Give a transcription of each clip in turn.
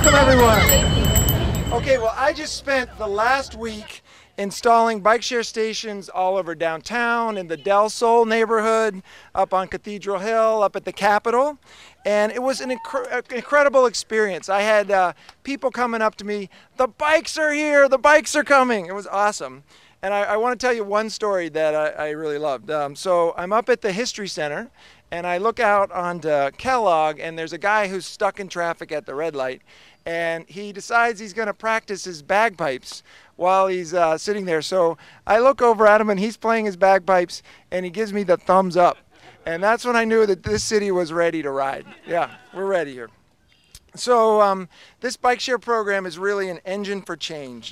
Welcome, everyone. Okay, well, I just spent the last week installing bike share stations all over downtown, in the Del Sol neighborhood, up on Cathedral Hill, up at the Capitol. And it was an incredible experience. I had people coming up to me, the bikes are here, the bikes are coming. It was awesome. And I want to tell you one story that I really loved. So I'm up at the History Center, and I look out onto Kellogg, and there's a guy who's stuck in traffic at the red light. And he decides he's going to practice his bagpipes while he's sitting there. So I look over at him, and he's playing his bagpipes, and he gives me the thumbs up. And that's when I knew that this city was ready to ride. Yeah, we're ready here. So this bike share program is really an engine for change.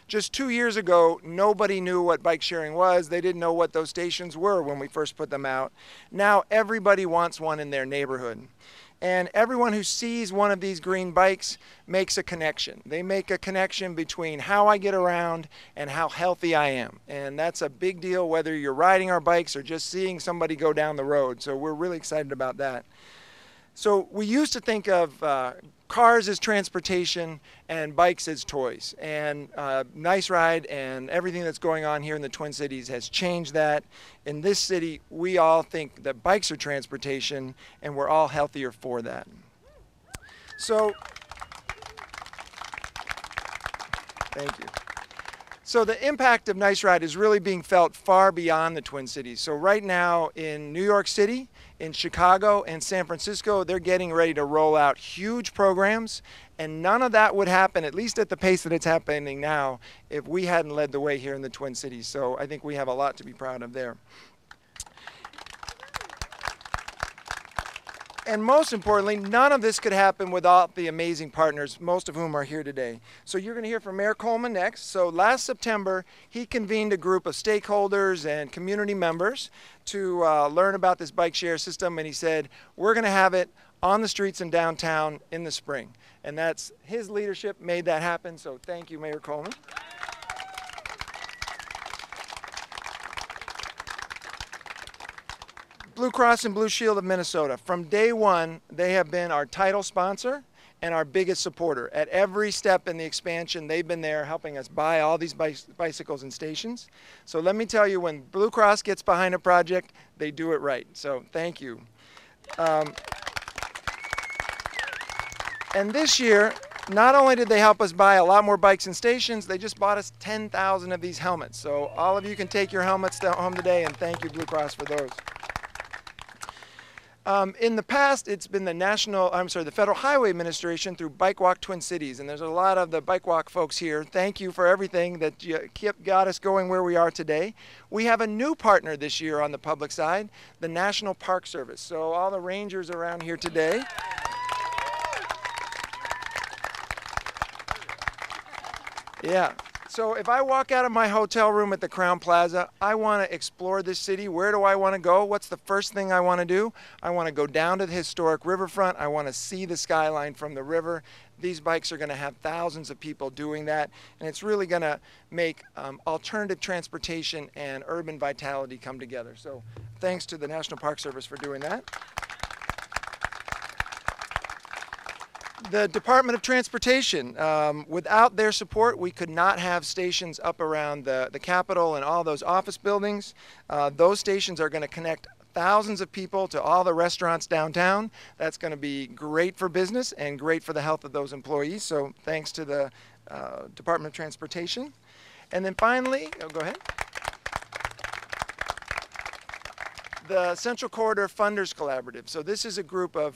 Just 2 years ago, nobody knew what bike sharing was. They didn't know what those stations were when we first put them out. Now everybody wants one in their neighborhood. And everyone who sees one of these green bikes makes a connection. They make a connection between how I get around and how healthy I am. And that's a big deal whether you're riding our bikes or just seeing somebody go down the road. So we're really excited about that. So we used to think of cars as transportation and bikes as toys. And Nice Ride and everything that's going on here in the Twin Cities has changed that. In this city, we all think that bikes are transportation, and we're all healthier for that. So, thank you. So the impact of Nice Ride is really being felt far beyond the Twin Cities. So right now in New York City, in Chicago, and San Francisco, they're getting ready to roll out huge programs, and none of that would happen, at least at the pace that it's happening now, if we hadn't led the way here in the Twin Cities. So I think we have a lot to be proud of there. And most importantly, none of this could happen without the amazing partners, most of whom are here today. So you're going to hear from Mayor Coleman next. So last September, he convened a group of stakeholders and community members to learn about this bike share system, and he said, we're going to have it on the streets in downtown in the spring. And that's his leadership made that happen, so thank you, Mayor Coleman. Blue Cross and Blue Shield of Minnesota. From day one, they have been our title sponsor and our biggest supporter. At every step in the expansion, they've been there helping us buy all these bicycles and stations. So let me tell you, when Blue Cross gets behind a project, they do it right. So thank you. And this year, not only did they help us buy a lot more bikes and stations, they just bought us 10,000 of these helmets. So all of you can take your helmets home today, and thank you, Blue Cross, for those. In the past, it's been the Federal Highway Administration through Bike Walk Twin Cities, and there's a lot of the Bike Walk folks here. Thank you for everything that got us going where we are today. We have a new partner this year on the public side, the National Park Service. So all the rangers around here today. Yeah. So if I walk out of my hotel room at the Crowne Plaza, I want to explore this city. Where do I want to go? What's the first thing I want to do? I want to go down to the historic riverfront. I want to see the skyline from the river. These bikes are going to have thousands of people doing that, and it's really going to make alternative transportation and urban vitality come together. So thanks to the National Park Service for doing that. The Department of Transportation, without their support, we could not have stations up around the Capitol and all those office buildings. Those stations are going to connect thousands of people to all the restaurants downtown. That's going to be great for business and great for the health of those employees. So thanks to the Department of Transportation. And then finally, go ahead. The Central Corridor Funders Collaborative. So this is a group of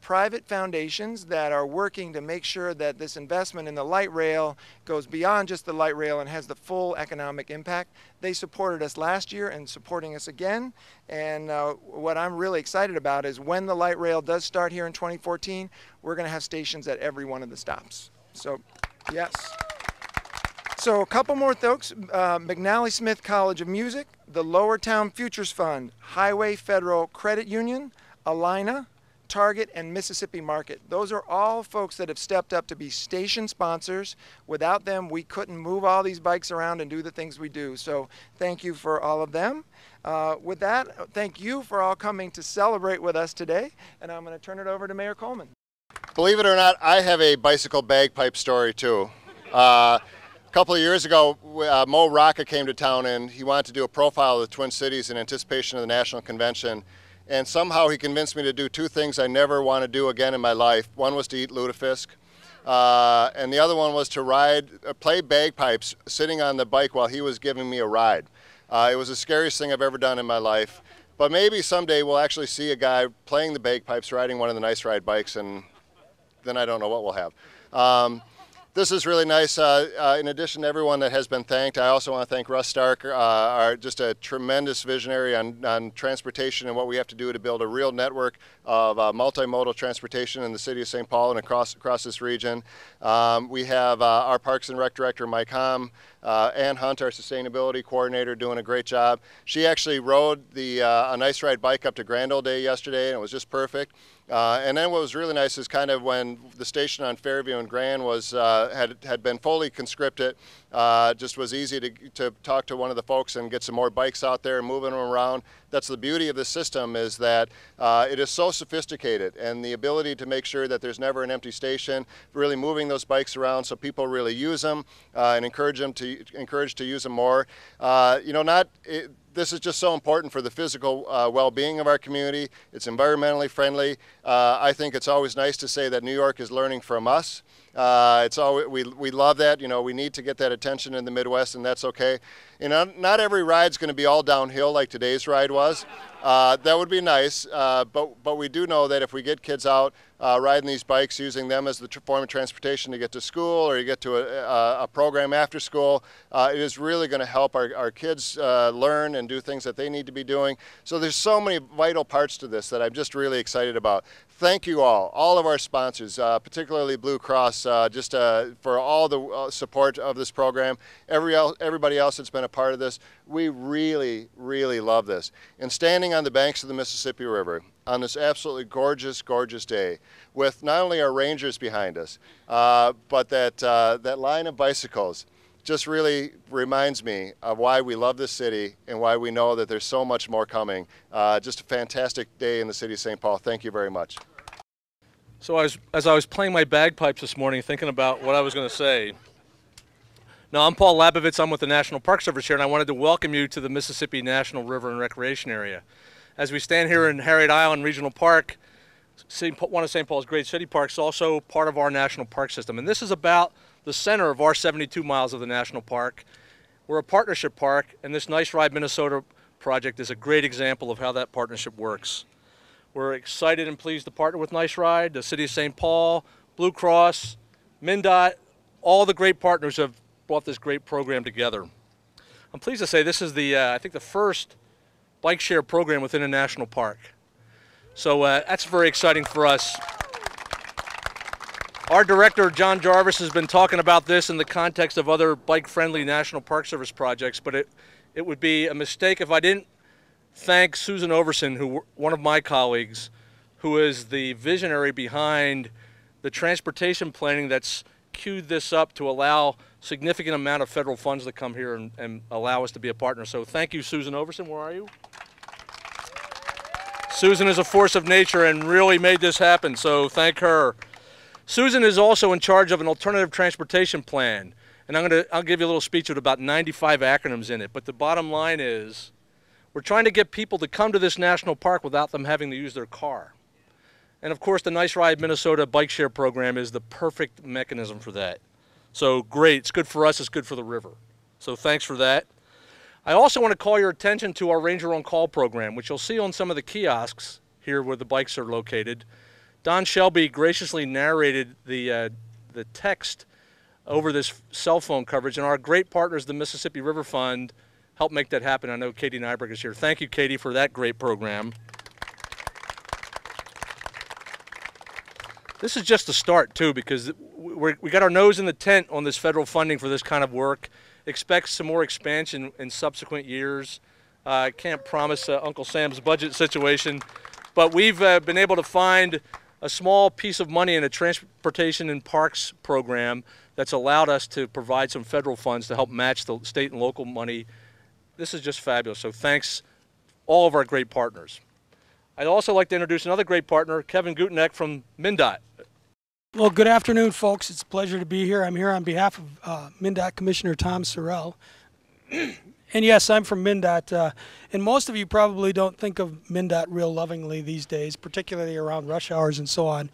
private foundations that are working to make sure that this investment in the light rail goes beyond just the light rail and has the full economic impact. They supported us last year and supporting us again. And what I'm really excited about is when the light rail does start here in 2014, we're going to have stations at every one of the stops. So, yes. So a couple more folks, McNally Smith College of Music, the Lower Town Futures Fund, Highway Federal Credit Union, Alina, Target, and Mississippi Market. Those are all folks that have stepped up to be station sponsors. Without them, we couldn't move all these bikes around and do the things we do. So thank you for all of them. With that, thank you for all coming to celebrate with us today. And I'm going to turn it over to Mayor Coleman. Believe it or not, I have a bicycle bagpipe story too. A couple of years ago, Mo Rocca came to town and he wanted to do a profile of the Twin Cities in anticipation of the National Convention. And somehow he convinced me to do two things I never want to do again in my life. One was to eat lutefisk, and the other one was to play bagpipes sitting on the bike while he was giving me a ride. It was the scariest thing I've ever done in my life. But maybe someday we'll actually see a guy playing the bagpipes riding one of the Nice Ride bikes, and then I don't know what we'll have. This is really nice. In addition to everyone that has been thanked, I also want to thank Russ Stark, just a tremendous visionary on transportation and what we have to do to build a real network of multimodal transportation in the city of St. Paul and across this region. We have our Parks and Rec Director, Mike Hom, Ann Hunt, our Sustainability Coordinator, doing a great job. She actually rode a Nice Ride bike up to Grand Ole Day yesterday, and it was just perfect. And then what was really nice is kind of when the station on Fairview and Grand was had been fully conscripted, just was easy to talk to one of the folks and get some more bikes out there and moving them around. That's the beauty of the system, is that it is so sophisticated, and the ability to make sure that there's never an empty station, really moving those bikes around so people really use them and encouraged to use them more. This is just so important for the physical well-being of our community. It's environmentally friendly. I think it's always nice to say that New York is learning from us. We love that. You know, we need to get that attention in the Midwest, and that's okay. You know, not every ride's going to be all downhill like today's ride was. That would be nice, but we do know that if we get kids out riding these bikes, using them as the form of transportation to get to school or you get to a program after school, it is really going to help our kids learn and do things that they need to be doing. So there's so many vital parts to this that I'm just really excited about. Thank you all of our sponsors, particularly Blue Cross, for all the support of this program. Everybody else that's been a part of this, we really, really love this. And standing on the banks of the Mississippi River on this absolutely gorgeous, gorgeous day, with not only our rangers behind us, but that line of bicycles, just really reminds me of why we love this city and why we know that there's so much more coming. Just a fantastic day in the city of St. Paul. Thank you very much. So as I was playing my bagpipes this morning, thinking about what I was going to say. Now, I'm Paul Labovitz. I'm with the National Park Service here, and I wanted to welcome you to the Mississippi National River and Recreation Area. As we stand here in Harriet Island Regional Park, one of St. Paul's great city parks, also part of our national park system. And this is about the center of our 72 miles of the national park. We're a partnership park, and this Nice Ride Minnesota project is a great example of how that partnership works. We're excited and pleased to partner with Nice Ride, the City of St. Paul, Blue Cross, MnDOT, all the great partners have brought this great program together. I'm pleased to say this is I think the first bike share program within a national park. So that's very exciting for us. Our director, John Jarvis, has been talking about this in the context of other bike-friendly National Park Service projects, but it would be a mistake if I didn't thank Susan Overson, one of my colleagues, who is the visionary behind the transportation planning that's queued this up to allow significant amount of federal funds to come here and allow us to be a partner. So thank you, Susan Overson. Where are you? Susan is a force of nature and really made this happen, so thank her. Susan is also in charge of an alternative transportation plan, and I'll give you a little speech with about 95 acronyms in it, but the bottom line is we're trying to get people to come to this national park without them having to use their car. And of course, the Nice Ride Minnesota bike share program is the perfect mechanism for that. So great, it's good for us, it's good for the river. So thanks for that. I also want to call your attention to our Ranger on Call program, which you'll see on some of the kiosks here where the bikes are located. Don Shelby graciously narrated the text over this cell phone coverage, and our great partners, the Mississippi River Fund, helped make that happen. I know Katie Nyberg is here. Thank you, Katie, for that great program. This is just a start, too, because we got our nose in the tent on this federal funding for this kind of work. Expect some more expansion in subsequent years. I can't promise Uncle Sam's budget situation, but we've been able to find a small piece of money in a transportation and parks program that's allowed us to provide some federal funds to help match the state and local money. This is just fabulous, so thanks all of our great partners. I'd also like to introduce another great partner, Kevin Gutenek from MnDOT. Well, good afternoon, folks. It's a pleasure to be here. I'm here on behalf of MnDOT Commissioner Tom Sorrell. And yes, I'm from MnDOT. And most of you probably don't think of MnDOT real lovingly these days, particularly around rush hours and so on.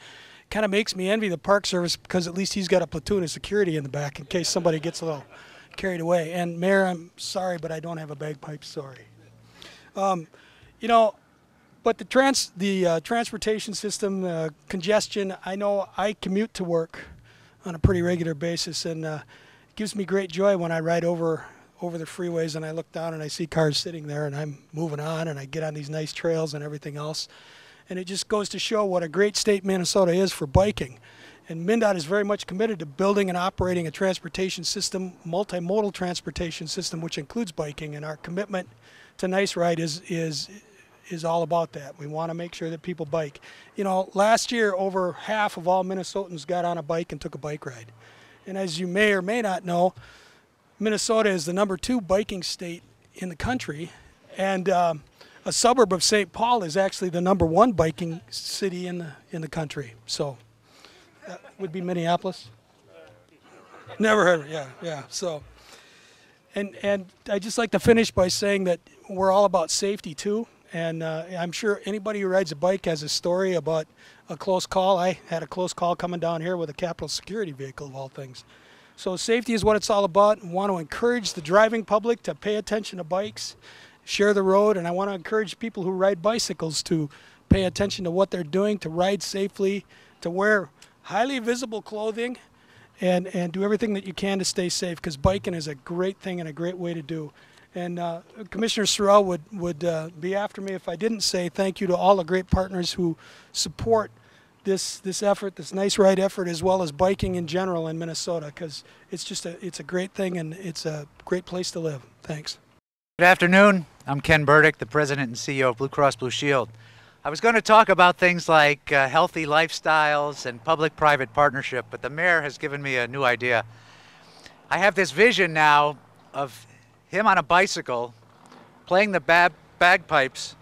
Kind of makes me envy the Park Service because at least he's got a platoon of security in the back in case somebody gets a little carried away. And Mayor, I'm sorry, but I don't have a bagpipe story. You know, but the transportation system, congestion, I know I commute to work on a pretty regular basis, and it gives me great joy when I ride over the freeways and I look down and I see cars sitting there and I'm moving on and I get on these nice trails and everything else. And it just goes to show what a great state Minnesota is for biking. And MnDOT is very much committed to building and operating a transportation system, multimodal transportation system, which includes biking, and our commitment to Nice Ride is all about that. We want to make sure that people bike. You know, last year over half of all Minnesotans got on a bike and took a bike ride. And as you may or may not know, Minnesota is the #2 biking state in the country, and a suburb of St. Paul is actually the #1 biking city in the country. So that would be Minneapolis. Never heard of it. Yeah. So, and I'd just like to finish by saying that we're all about safety too. And I'm sure anybody who rides a bike has a story about a close call. I had a close call coming down here with a Capitol security vehicle, of all things. So safety is what it's all about. I want to encourage the driving public to pay attention to bikes, share the road, and I want to encourage people who ride bicycles to pay attention to what they're doing, to ride safely, to wear highly visible clothing, and do everything that you can to stay safe, because biking is a great thing and a great way to do. And Commissioner Sorrell would be after me if I didn't say thank you to all the great partners who support this effort, this Nice Ride effort, as well as biking in general in Minnesota, because it's a great thing and it's a great place to live. Thanks. Good afternoon. I'm Ken Burdick, the President and CEO of Blue Cross Blue Shield. I was going to talk about things like healthy lifestyles and public-private partnership, but the mayor has given me a new idea. I have this vision now of him on a bicycle, playing the bagpipes,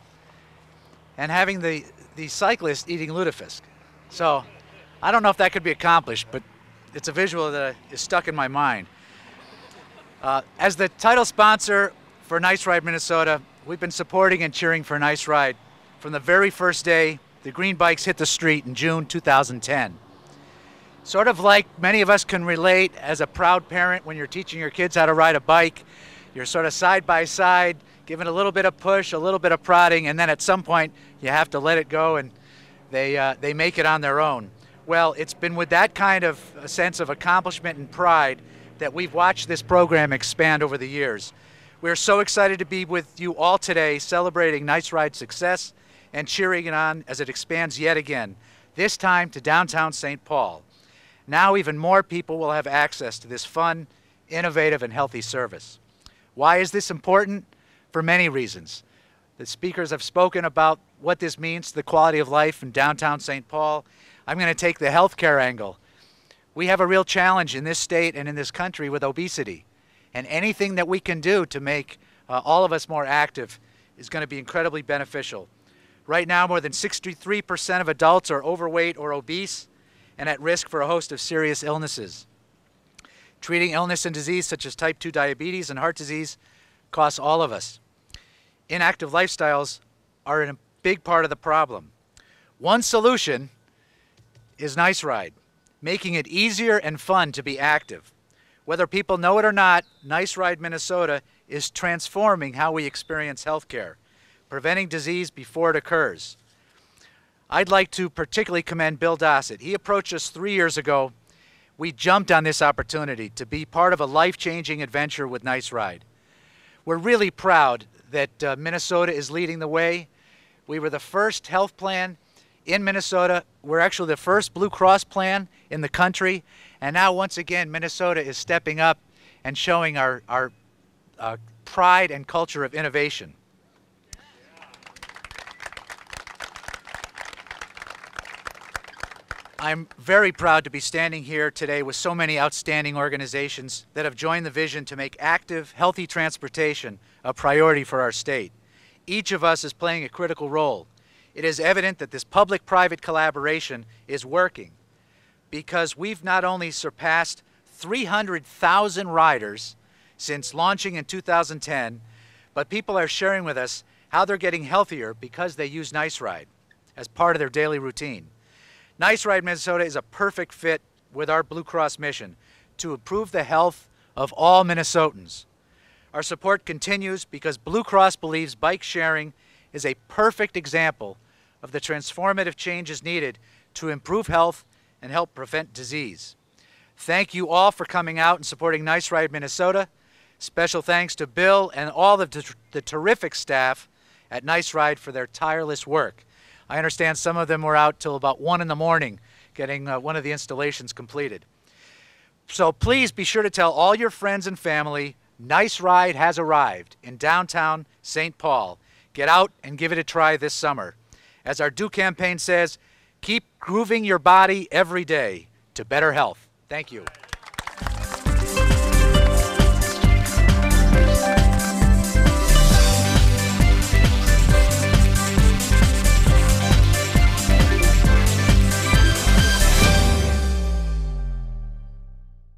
and having the cyclist eating lutefisk. So I don't know if that could be accomplished, but it's a visual that is stuck in my mind. As the title sponsor for Nice Ride Minnesota, we've been supporting and cheering for Nice Ride from the very first day the green bikes hit the street in June 2010. Sort of like many of us can relate as a proud parent when you're teaching your kids how to ride a bike. You're sort of side by side, giving a little bit of push, a little bit of prodding, and then at some point you have to let it go and they make it on their own. Well, it's been with that kind of a sense of accomplishment and pride that we've watched this program expand over the years. We're so excited to be with you all today, celebrating Nice Ride's success and cheering it on as it expands yet again, this time to downtown St. Paul. Now even more people will have access to this fun, innovative, and healthy service. Why is this important? For many reasons. The speakers have spoken about what this means to the quality of life in downtown St. Paul. I'm going to take the healthcare angle. We have a real challenge in this state and in this country with obesity. And anything that we can do to make all of us more active is going to be incredibly beneficial. Right now, more than 63% of adults are overweight or obese and at risk for a host of serious illnesses. Treating illness and disease such as type 2 diabetes and heart disease costs all of us. Inactive lifestyles are a big part of the problem. One solution is Nice Ride, making it easier and fun to be active. Whether people know it or not, Nice Ride Minnesota is transforming how we experience healthcare, preventing disease before it occurs. I'd like to particularly commend Bill Dossett. He approached us 3 years ago. We jumped on this opportunity to be part of a life-changing adventure with Nice Ride. We're really proud that Minnesota is leading the way. We were the first health plan in Minnesota. We're actually the first Blue Cross plan in the country. And now, once again, Minnesota is stepping up and showing our pride and culture of innovation. I'm very proud to be standing here today with so many outstanding organizations that have joined the vision to make active, healthy transportation a priority for our state. Each of us is playing a critical role. It is evident that this public-private collaboration is working. because we've not only surpassed 300,000 riders since launching in 2010, but people are sharing with us how they're getting healthier because they use Nice Ride as part of their daily routine. Nice Ride Minnesota is a perfect fit with our Blue Cross mission to improve the health of all Minnesotans. Our support continues because Blue Cross believes bike sharing is a perfect example of the transformative changes needed to improve health and help prevent disease. Thank you all for coming out and supporting Nice Ride Minnesota. Special thanks to Bill and all of the terrific staff at Nice Ride for their tireless work. I understand some of them were out till about 1 in the morning getting one of the installations completed. So please be sure to tell all your friends and family Nice Ride has arrived in downtown St. Paul. Get out and give it a try this summer. As our Do campaign says, keep grooving your body every day to better health. Thank you.